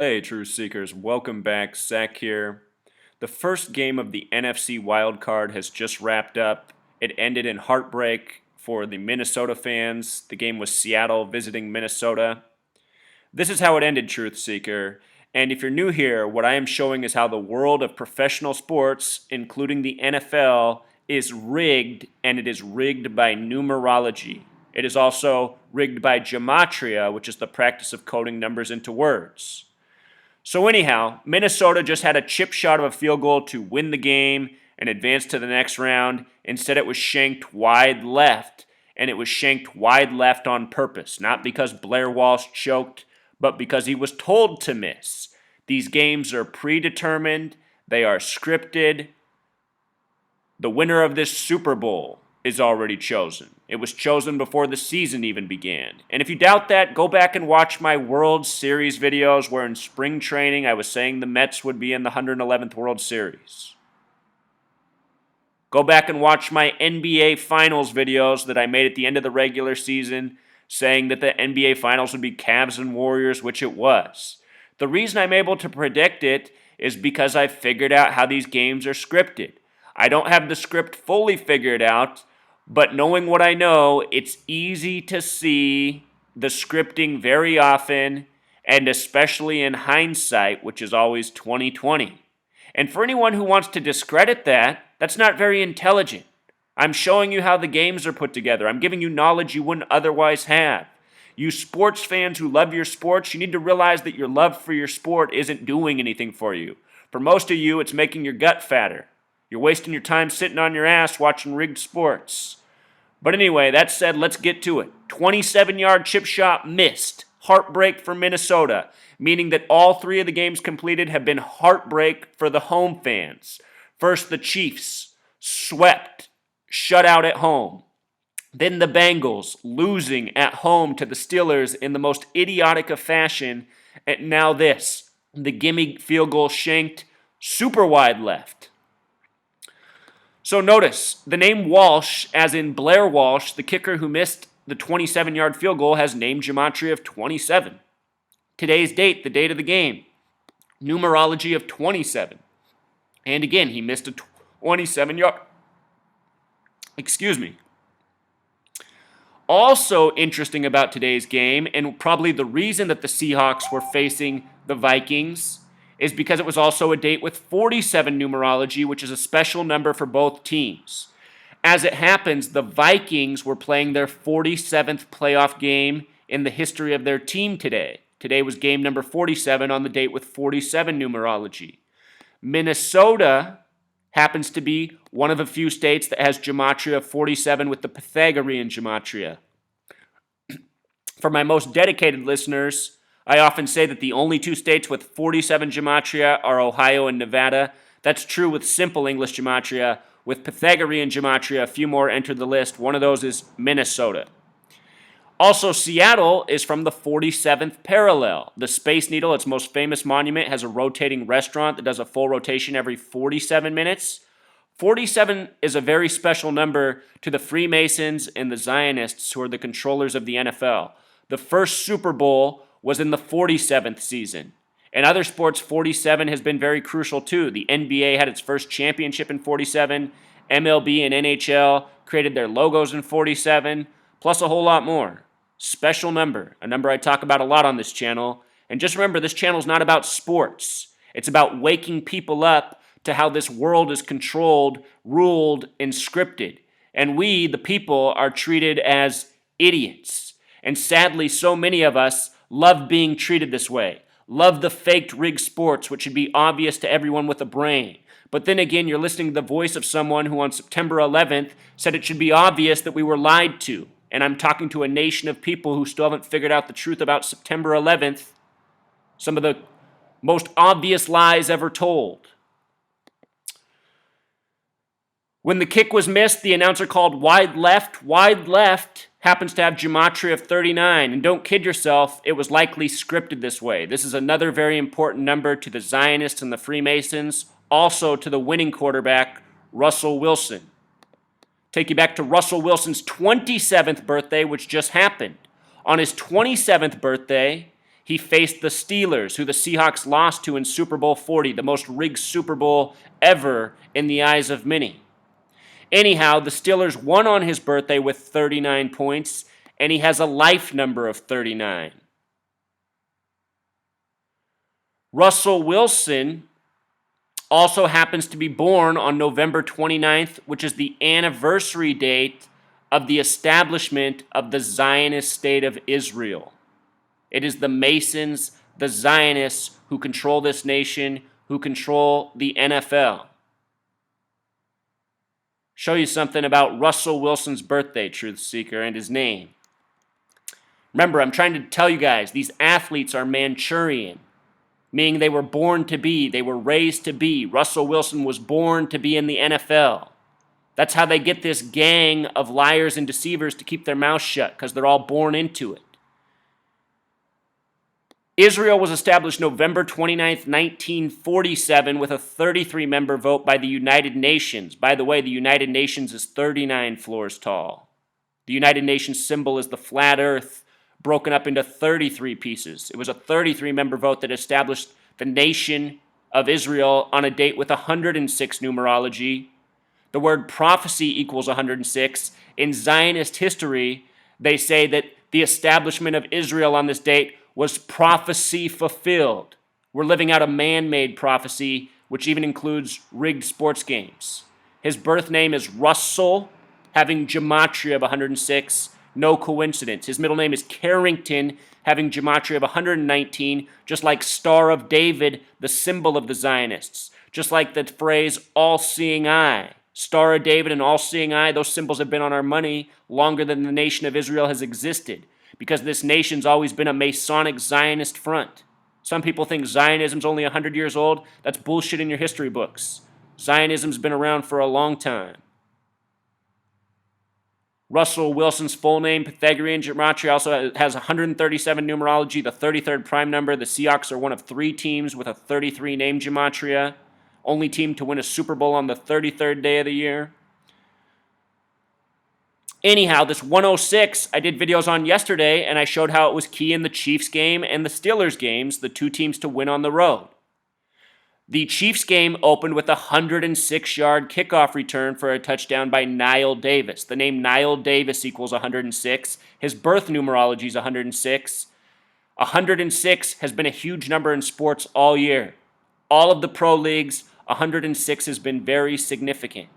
Hey, Truth Seekers, welcome back. Zach here. The first game of the NFC Wild Card has just wrapped up. It ended in heartbreak for the Minnesota fans. The game was Seattle visiting Minnesota. This is how it ended, Truth Seeker. And if you're new here, what I am showing is how the world of professional sports, including the NFL, is rigged, and it is rigged by numerology. It is also rigged by gematria, which is the practice of coding numbers into words. So anyhow, Minnesota just had a chip shot of a field goal to win the game and advance to the next round. Instead, it was shanked wide left, and it was shanked wide left on purpose, not because Blair Walsh choked, but because he was told to miss. These games are predetermined, they are scripted. The winner of this Super Bowl is already chosen. It was chosen before the season even began. And if you doubt that, go back and watch my World Series videos where in spring training I was saying the Mets would be in the 111th World Series. Go back and watch my NBA Finals videos that I made at the end of the regular season saying that the NBA Finals would be Cavs and Warriors, which it was. The reason I'm able to predict it is because I figured out how these games are scripted. I don't have the script fully figured out, but knowing what I know, it's easy to see the scripting very often, and especially in hindsight, which is always 2020. And for anyone who wants to discredit that, that's not very intelligent. I'm showing you how the games are put together. I'm giving you knowledge you wouldn't otherwise have. You sports fans who love your sports, you need to realize that your love for your sport isn't doing anything for you. For most of you, it's making your gut fatter. You're wasting your time sitting on your ass watching rigged sports. But anyway, that said, let's get to it. 27-yard chip shot missed. Heartbreak for Minnesota, meaning that all three of the games completed have been heartbreak for the home fans. First, the Chiefs swept, shut out at home. Then the Bengals losing at home to the Steelers in the most idiotic of fashion. And now this, the gimme field goal shanked super wide left. So notice, the name Walsh, as in Blair Walsh, the kicker who missed the 27-yard field goal, has name gematria of 27. Today's date, the date of the game, numerology of 27. And again, he missed a 27-yard. Also interesting about today's game, and probably the reason that the Seahawks were facing the Vikings, is because it was also a date with 47 numerology, which is a special number for both teams. As it happens, the Vikings were playing their 47th playoff game in the history of their team today. Today was game number 47 on the date with 47 numerology. Minnesota happens to be one of a few states that has gematria of 47 with the Pythagorean gematria. For my most dedicated listeners, I often say that the only two states with 47 gematria are Ohio and Nevada. That's true with simple English gematria. With Pythagorean gematria, a few more enter the list. One of those is Minnesota. Also, Seattle is from the 47th parallel. The Space Needle, its most famous monument, has a rotating restaurant that does a full rotation every 47 minutes. 47 is a very special number to the Freemasons and the Zionists, who are the controllers of the NFL. The first Super Bowl was in the 47th season. In other sports, 47 has been very crucial too. The NBA had its first championship in 47. MLB and NHL created their logos in 47, plus a whole lot more. Special number, a number I talk about a lot on this channel. And just remember, this channel is not about sports. It's about waking people up to how this world is controlled, ruled, and scripted. And we, the people, are treated as idiots. And sadly, so many of us love being treated this way. Love the faked rigged sports, which should be obvious to everyone with a brain. But then again, you're listening to the voice of someone who on September 11th said it should be obvious that we were lied to. And I'm talking to a nation of people who still haven't figured out the truth about September 11th. Some of the most obvious lies ever told. When the kick was missed, the announcer called wide left. Wide left happens to have gematria of 39. And don't kid yourself, it was likely scripted this way. This is another very important number to the Zionists and the Freemasons, also to the winning quarterback, Russell Wilson. Take you back to Russell Wilson's 27th birthday, which just happened. On his 27th birthday, He faced the Steelers, who the Seahawks lost to in Super Bowl 40, the most rigged Super Bowl ever in the eyes of many. Anyhow, the Steelers won on his birthday with 39 points, and he has a life number of 39. Russell Wilson also happens to be born on November 29th, which is the anniversary date of the establishment of the Zionist state of Israel. It is the Masons, the Zionists, who control this nation, who control the NFL. Show you something about Russell Wilson's birthday, Truth Seeker, and his name. Remember, I'm trying to tell you guys, these athletes are Manchurian, meaning they were born to be, they were raised to be. Russell Wilson was born to be in the NFL. That's how they get this gang of liars and deceivers to keep their mouth shut, because they're all born into it. Israel was established November 29th, 1947, with a 33-member vote by the United Nations. By the way, the United Nations is 39 floors tall. The United Nations symbol is the flat earth, broken up into 33 pieces. It was a 33-member vote that established the nation of Israel on a date with 106 numerology. The word prophecy equals 106. In Zionist history, they say that the establishment of Israel on this date was prophecy fulfilled. We're living out a man-made prophecy, which even includes rigged sports games. His birth name is Russell, having gematria of 106. No coincidence. His middle name is Carrington, having gematria of 119, just like Star of David, the symbol of the Zionists. Just like the phrase all-seeing eye. Star of David and all-seeing eye, those symbols have been on our money longer than the nation of Israel has existed, because this nation's always been a Masonic Zionist front. Some people think Zionism's only 100 years old. That's bullshit in your history books. Zionism's been around for a long time. Russell Wilson's full name, Pythagorean gematria, also has 137 numerology, the 33rd prime number. The Seahawks are one of 3 teams with a 33 name gematria. Only team to win a Super Bowl on the 33rd day of the year. Anyhow, this 106 I did videos on yesterday, and I showed how it was key in the Chiefs game and the Steelers games, the 2 teams to win on the road. The Chiefs game opened with a 106-yard kickoff return for a touchdown by Niall Davis. The name Niall Davis equals 106. His birth numerology is 106. 106 has been a huge number in sports all year. All of the pro leagues, 106 has been very significant.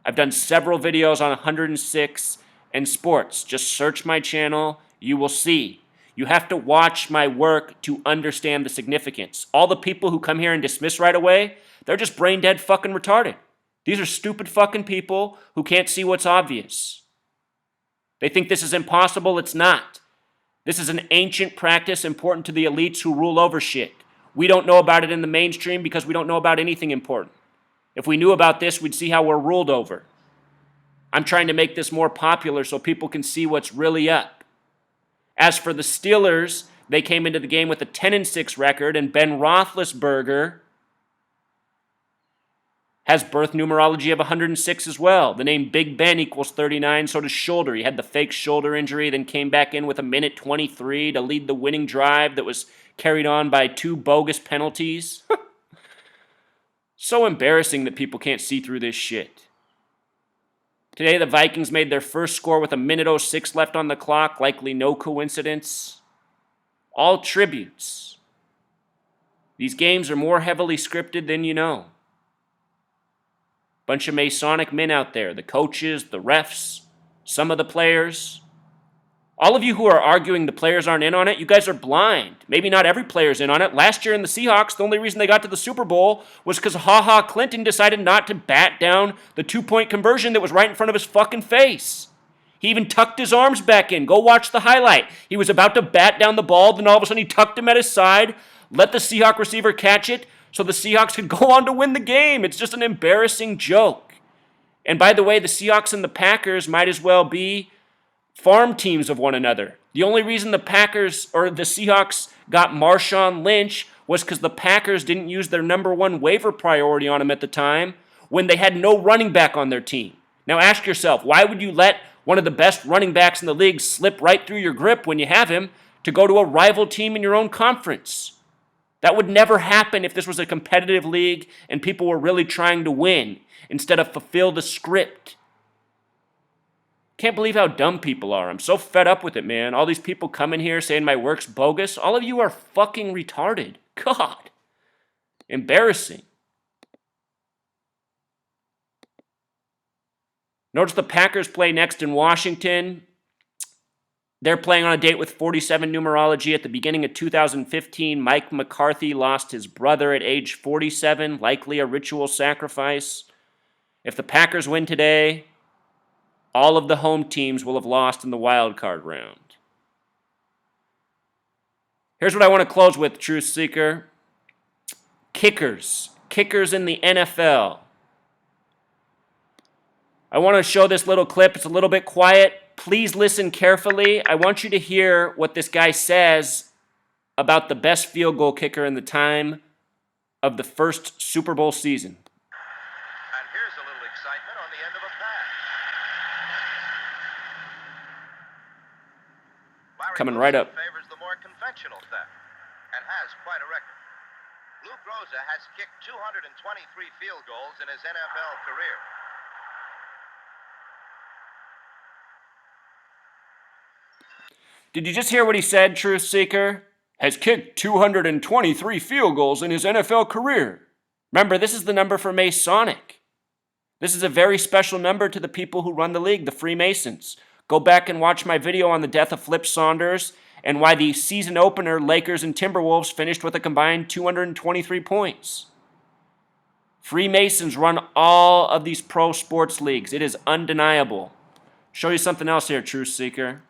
I've done several videos on 106 and sports. Just search my channel, you will see. You have to watch my work to understand the significance. All the people who come here and dismiss right away, they're just brain dead fucking retarded. These are stupid fucking people who can't see what's obvious. They think this is impossible. It's not. This is an ancient practice important to the elites who rule over shit. We don't know about it in the mainstream because we don't know about anything important. If we knew about this, we'd see how we're ruled over. I'm trying to make this more popular so people can see what's really up. As for the Steelers, they came into the game with a 10-6 record, and Ben Roethlisberger has birth numerology of 106 as well. The name Big Ben equals 39, so does shoulder. He had the fake shoulder injury, then came back in with a minute 23 to lead the winning drive that was carried on by 2 bogus penalties. So embarrassing that people can't see through this shit. Today, the Vikings made their first score with a minute 06 left on the clock, likely no coincidence. All tributes. These games are more heavily scripted than you know. Bunch of Masonic men out there, the coaches, the refs, some of the players. All of you who are arguing the players aren't in on it, you guys are blind. Maybe not every player's in on it. Last year in the Seahawks, the only reason they got to the Super Bowl was because Ha-Ha Clinton decided not to bat down the 2-point conversion that was right in front of his fucking face. He even tucked his arms back in. Go watch the highlight. He was about to bat down the ball, then all of a sudden he tucked him at his side, let the Seahawk receiver catch it, so the Seahawks could go on to win the game. It's just an embarrassing joke. And by the way, the Seahawks and the Packers might as well be farm teams of one another. The only reason the Packers or the Seahawks got Marshawn Lynch was because the Packers didn't use their number 1 waiver priority on him at the time when they had no running back on their team. Now ask yourself, why would you let one of the best running backs in the league slip right through your grip when you have him? to go to a rival team in your own conference. That would never happen if this was a competitive league and people were really trying to win instead of fulfill the script. Can't believe how dumb people are. I'm so fed up with it, man. All these people coming here saying my work's bogus. All of you are fucking retarded. God. Embarrassing. Notice the Packers play next in Washington. They're playing on a date with 47 numerology. At the beginning of 2015, Mike McCarthy lost his brother at age 47, likely a ritual sacrifice. If the Packers win today, all of the home teams will have lost in the wild card round. Here's what I want to close with, Truth Seeker. Kickers. Kickers in the NFL. I want to show this little clip. It's a little bit quiet. Please listen carefully. I want you to hear what this guy says about the best field goal kicker in the time of the first Super Bowl season. And here's a little excitement on the end of a pass. Coming right up. Favors the more conventional theft and has quite a record. Luke Rosa has kicked 223 field goals in his NFL career. Did you just hear what he said, Truth Seeker? Has kicked 223 field goals in his NFL career. Remember, this is the number for Masonic. This is a very special number to the people who run the league, the Freemasons. Go back and watch my video on the death of Flip Saunders and why the season opener, Lakers and Timberwolves, finished with a combined 223 points. Freemasons run all of these pro sports leagues. It is undeniable. Show you something else here, Truth Seeker.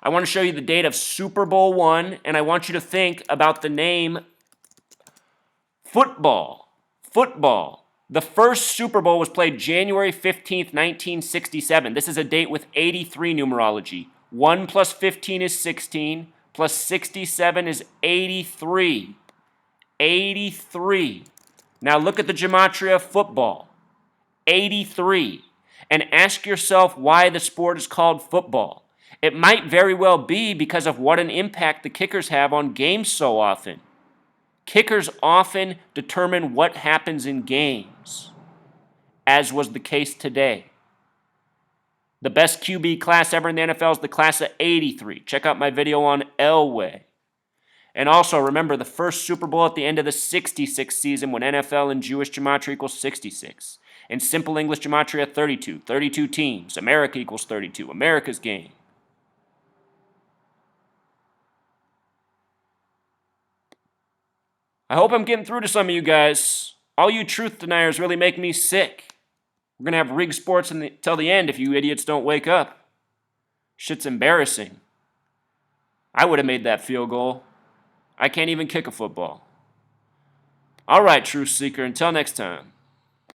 I want to show you the date of Super Bowl I, and I want you to think about the name football. Football. The first Super Bowl was played January 15th, 1967. This is a date with 83 numerology. 1 plus 15 is 16, plus 67 is 83. 83. Now look at the gematria of football. 83. And ask yourself why the sport is called football. It might very well be because of what an impact the kickers have on games so often. Kickers often determine what happens in games, as was the case today. The best QB class ever in the NFL is the class of 83. Check out my video on Elway. And also remember the first Super Bowl at the end of the 66 season when NFL and Jewish gematria equals 66. And simple English gematria 32. 32 teams. America equals 32. America's game. I hope I'm getting through to some of you guys. All you truth deniers really make me sick. We're going to have rig sports until the end if you idiots don't wake up. Shit's embarrassing. I would have made that field goal. I can't even kick a football. All right, Truth Seeker, until next time.